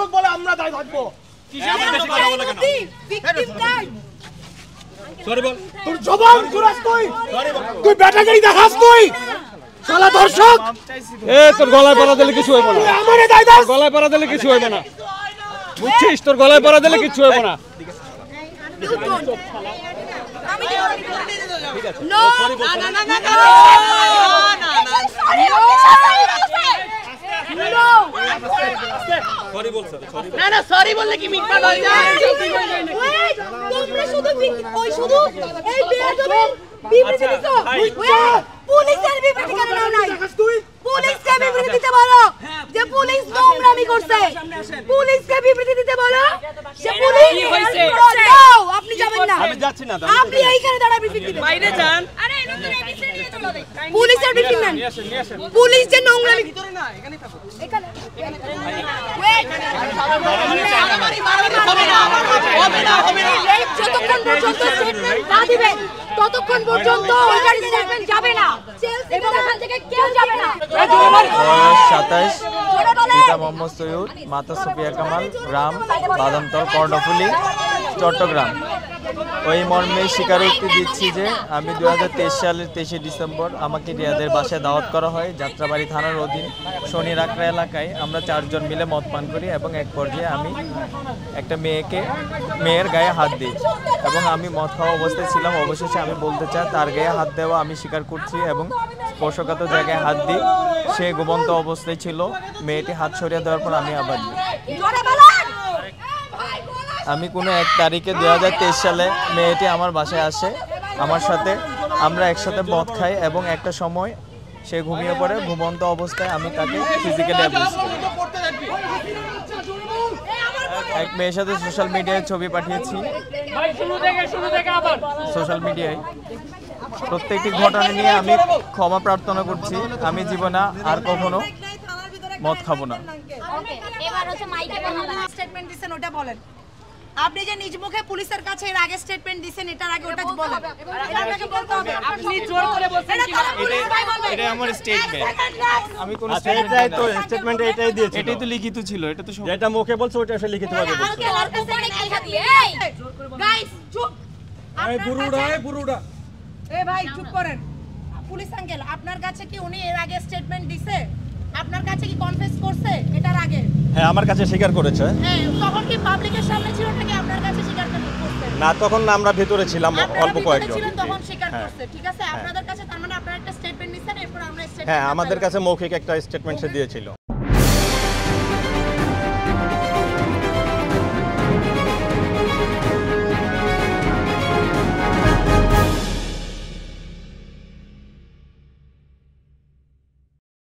দর্শক বলে আমরা দায় থাকবো। তোর জবান খুরাস তুই ব্যাটাগিরি দেখাস তুই শালা দর্শক। তোর গলায় পড়া দিলে কিছু হইব না, আমারে দায় দাস, গলায় পড়া দিলে কিছু হইব না, বুঝছিস? তোর গলায় পড়া দিলে কিছু হইব না। সরি বললে কি মিটমাট হয়ে যায়? তোমরা শুধু ওই শুধু এই বেয়াদবের বিবৃতি দিছো। পুলিশের বিবৃতি কেন নাও নাই? পুলিশকে বিবৃতি দিতে বলো যে পুলিশ নোংরামি করছে। পুলিশকে বিবৃতি দিতে বলো যে পুলিশ কি হইছে। যাও, আপনি যাবেন না, আমি যাচ্ছি না, আপনি এইখানে দাঁড়া ব্রিফিং দিবেন। বাইরে যান। আরে নতুন এবিসি নিয়ে চলো দেখ। পুলিশের ব্রিফিং নেন। পুলিশ যে নোংরামি ভিতরে না, এখানে থাকো। এখানে ওয়েট, যতক্ষণ পর্যন্ত স্টেটমেন্ট না দিবেন ততক্ষণ পর্যন্ত ওইটার স্টেটমেন্ট যাবে না এবং এখান থেকে কেউ যাবে না। বয়স 27, পিতা মোহাম্মদ সৈয়দ, মাতা সুফিয়া কামাল, গ্রাম বাদামতল, কর্ণফুলী, চট্টগ্রাম। ওই মর্মে স্বীকারোক্তি দিচ্ছি যে আমি 2023 সালের 23শে ডিসেম্বর আমাকে রিয়াদের বাসায় দাওয়াত করা হয় যাত্রাবাড়ি থানার অধীন শনির আকড়া এলাকায়। আমরা 4 জন মিলে মদ পান করি এবং এক পর্যায়ে আমি একটা মেয়ের গায়ে হাত দিই এবং আমি মদ খাওয়া অবস্থায় ছিলাম। অবশেষে আমি বলতে চাই তার গায়ে হাত দেওয়া আমি স্বীকার করছি এবং স্পর্শকাতর জায়গায় হাত দিই। সে ঘুমন্ত অবস্থায় ছিল। মেয়েটি হাত সরিয়ে দেওয়ার পর আমি আবার দিই। আমি কোনো এক তারিখে 2023 সালে মেয়েটি আমার বাসায় আসে আমার সাথে। আমরা একসাথে মদ খাই এবং একটা সময় সে ঘুমিয়ে পড়ে। ঘুমন্ত অবস্থায় আমি তাকে ফিজিক্যালি অ্যাবিউজ করি। এক মেয়ের সাথে সোশ্যাল মিডিয়ায় ছবি পাঠিয়েছি। সোশ্যাল মিডিয়ায় প্রত্যেকটি ঘটনা নিয়ে আমি ক্ষমা প্রার্থনা করছি। আমি জীবনে আর কখনো মদ খাবো না। এবার হচ্ছে মাইকে স্টেটমেন্ট দিবেন, ওটা বলেন। আপনি যে নিজ মুখে পুলিশের কাছে এর আগে স্টেটমেন্ট দিবেন, এটার আগে ওটা বলেন। এটা আপনাকে বলতে হবে। আপনি জোর করে বলছেন কি এটা আমার স্টেটমেন্ট। আমি কোন এটাই তো স্টেটমেন্টে এটাই দিয়েছি, এটাই তো লিখিত ছিল। এটা তো যেটা মুখে বলছো ওটা আসলে লিখিতভাবে বলছো। গাইস চুপ। এই বুড়ুড়া এ ভাই চুপ করেন। পুলিশ আঙ্কেল, আপনার কাছে কি উনি এর আগে স্টেটমেন্ট দিছে? আপনার কাছে কি কনফেস করছে এটার আগে? হ্যাঁ, আমার কাছে স্বীকার করেছে। হ্যাঁ, তখন কি পাবলিকের সামনে ছিল নাকি আপনার কাছে স্বীকার করছে? না, তখন আমরা ভিতরে ছিলাম অল্প কয়েকজন। তখন স্বীকার করছে, ঠিক আছে। আপনাদের কাছে তার মানে আপনারা একটা স্টেটমেন্ট নিছেন, এরপর আমরা স্টেটমেন্ট। হ্যাঁ, আমাদের কাছে মৌখিক একটা স্টেটমেন্ট সে দিয়েছিল।